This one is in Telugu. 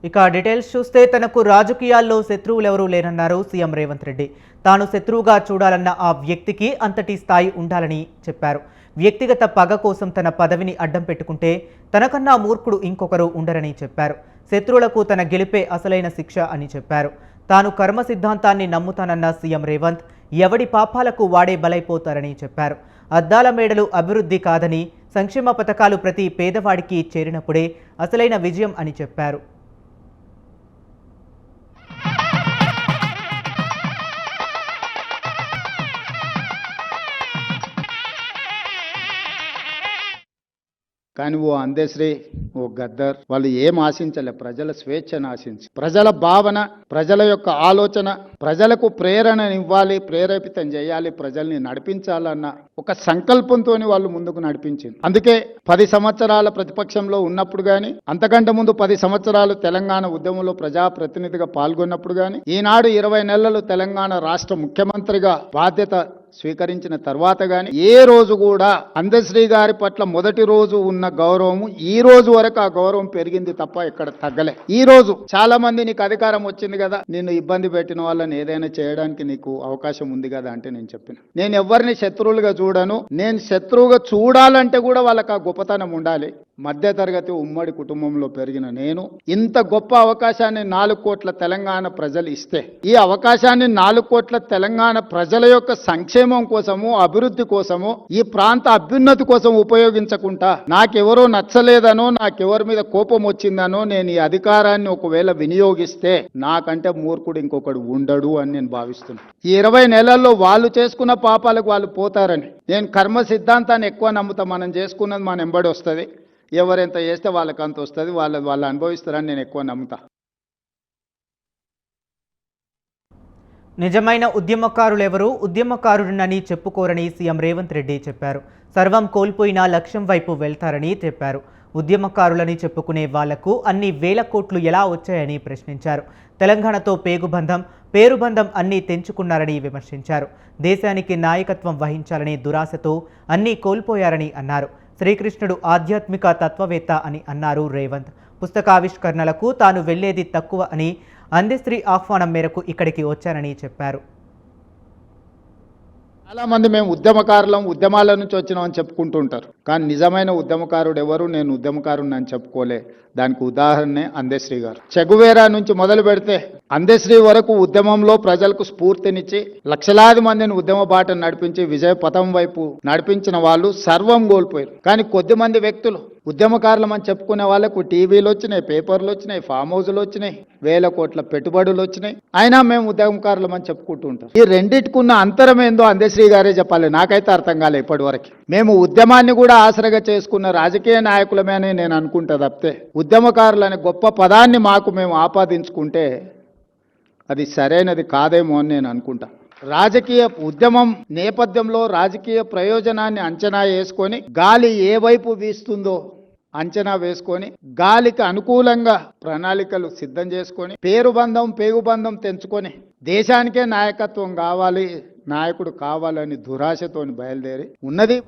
ఇక డీటెయిల్స్ చూస్తే తనకు రాజకీయాల్లో శత్రువులెవరూ లేరన్నారు సీఎం రేవంత్ రెడ్డి. తాను శత్రువుగా చూడాలన్న ఆ వ్యక్తికి అంతటి స్థాయి ఉండాలని చెప్పారు. వ్యక్తిగత పగ కోసం తన పదవిని అడ్డం పెట్టుకుంటే తనకన్నా మూర్ఖుడు ఇంకొకరు ఉండరని చెప్పారు. శత్రువులకు తన గెలిపే అసలైన శిక్ష అని చెప్పారు. తాను కర్మ సిద్ధాంతాన్ని నమ్ముతానన్న సీఎం రేవంత్ ఎవడి పాపాలకు వాడే బలైపోతారని చెప్పారు. అద్దాల మేడలు అభివృద్ధి కాదని, సంక్షేమ పథకాలు ప్రతి పేదవాడికి చేరినప్పుడే అసలైన విజయం అని చెప్పారు. కానీ ఓ అందశ్రీ, ఓ గద్దర్ వాళ్ళు ఏం ఆశించలే. ప్రజల స్వేచ్ఛను ఆశించి, ప్రజల భావన, ప్రజల యొక్క ఆలోచన, ప్రజలకు ప్రేరణనివ్వాలి, ప్రేరేపితం చేయాలి, ప్రజల్ని నడిపించాలన్న ఒక సంకల్పంతో వాళ్ళు ముందుకు నడిపించింది. అందుకే 10 సంవత్సరాల ప్రతిపక్షంలో ఉన్నప్పుడు కానీ, అంతకంటే ముందు 10 సంవత్సరాలు తెలంగాణ ఉద్యమంలో ప్రజాప్రతినిధిగా పాల్గొన్నప్పుడు కానీ, ఈనాడు 20 నెలలు తెలంగాణ రాష్ట్ర ముఖ్యమంత్రిగా బాధ్యత స్వీకరించిన తర్వాత గాని ఏ రోజు కూడా అందశ్రీ గారి పట్ల మొదటి రోజు ఉన్న గౌరవము ఈ రోజు వరకు ఆ గౌరవం పెరిగింది తప్ప ఇక్కడ తగ్గలే. ఈ రోజు చాలా మంది నీకు అధికారం వచ్చింది కదా, నిన్ను ఇబ్బంది పెట్టిన వాళ్ళని ఏదైనా చేయడానికి నీకు అవకాశం ఉంది కదా అంటే నేను చెప్పిన, నేను ఎవరిని శత్రువులుగా చూడను. నేను శత్రువుగా చూడాలంటే కూడా వాళ్ళకి ఆ గొప్పతనం ఉండాలి. మధ్యతరగతి ఉమ్మడి కుటుంబంలో పెరిగిన నేను ఇంత గొప్ప అవకాశాన్ని 4 కోట్ల తెలంగాణ ప్రజలు ఇస్తే, ఈ అవకాశాన్ని 4 కోట్ల తెలంగాణ ప్రజల యొక్క సంక్షేమం కోసము, అభివృద్ధి కోసము, ఈ ప్రాంత అభ్యున్నతి కోసం ఉపయోగించకుండా నాకెవరో నచ్చలేదనో, నాకెవరి మీద కోపం వచ్చిందనో నేను ఈ అధికారాన్ని ఒకవేళ వినియోగిస్తే నాకంటే మూర్ఖుడు ఇంకొకడు ఉండడు అని నేను భావిస్తున్నాను. ఈ 20 నెలల్లో వాళ్ళు చేసుకున్న పాపాలకు వాళ్ళు పోతారని, నేను కర్మ సిద్ధాంతాన్ని ఎక్కువ నమ్ముతా. మనం చేసుకున్నది మన ఎంబడి వస్తుంది, ఎవరెంత చేస్తే వాళ్ళకి అంత వస్తుంది, వాళ్ళు అనుభవిస్తారని నేను ఎక్కువ నమ్ముతా. నిజమైన ఉద్యమకారులెవరూ ఉద్యమకారుడినని చెప్పుకోరని సీఎం రేవంత్ రెడ్డి చెప్పారు. సర్వం కోల్పోయినా లక్ష్యం వైపు వెళ్తారని చెప్పారు. ఉద్యమకారులని చెప్పుకునే వాళ్లకు అన్ని వేల కోట్లు ఎలా వచ్చాయని ప్రశ్నించారు. తెలంగాణతో పేగుబంధం, పేరుబంధం అన్నీ తెంచుకున్నారని విమర్శించారు. దేశానికి నాయకత్వం వహించాలనే దురాశతో అన్నీ కోల్పోయారని అన్నారు. శ్రీకృష్ణుడు ఆధ్యాత్మిక తత్వవేత్త అని అన్నారు రేవంత్. పుస్తకావిష్కరణలకు తాను వెళ్లేది తక్కువ అని, అందశ్రీ ఆహ్వానం మేరకు ఇక్కడికి వచ్చానని చెప్పారు. చాలా మంది మేము ఉద్యమకారులం, ఉద్యమాల నుంచి వచ్చినామని చెప్పుకుంటూ ఉంటారు. కానీ నిజమైన ఉద్యమకారుడు ఎవరు? నేను ఉద్యమకారుని అని చెప్పుకోలే. దానికి ఉదాహరణే అందశ్రీ గారు. చెగువేరా నుంచి మొదలు పెడితే అందశ్రీ వరకు ఉద్యమంలో ప్రజలకు స్ఫూర్తినిచ్చి లక్షలాది మందిని ఉద్యమ బాటను నడిపించి విజయ పథం వైపు నడిపించిన వాళ్ళు సర్వం కోల్పోయారు. కానీ కొద్దిమంది వ్యక్తులు ఉద్యమకారులం అని చెప్పుకునే వాళ్ళకు టీవీలు వచ్చినాయి, పేపర్లు వచ్చినాయి, ఫామ్ హౌజులు వచ్చినాయి, వేల కోట్ల పెట్టుబడులు వచ్చినాయి. అయినా మేము ఉద్యమకారులం అని చెప్పుకుంటూ ఉంటాం. ఈ రెండింటికున్న అంతరం ఏందో అందశ్రీ గారే చెప్పాలి. నాకైతే అర్థం కాలే ఇప్పటి వరకు. మేము ఉద్యమాన్ని కూడా ఆసరగా చేసుకున్న రాజకీయ నాయకులమే అని నేను అనుకుంటా తప్పితే, ఉద్యమకారులనే గొప్ప పదాన్ని మాకు మేము ఆపాదించుకుంటే అది సరైనది కాదేమో అని నేను అనుకుంటా. రాజకీయ ఉద్యమం నేపథ్యంలో రాజకీయ ప్రయోజనాన్ని అంచనా వేసుకొని, గాలి ఏ వైపు వీస్తుందో అంచనా వేసుకొని, గాలికి అనుకూలంగా ప్రణాళికలు సిద్ధం చేసుకొని, పేగుబంధం తెంచుకొని దేశానికే నాయకత్వం కావాలి, నాయకుడు కావాలని దురాశతోని బయలుదేరి ఉన్నది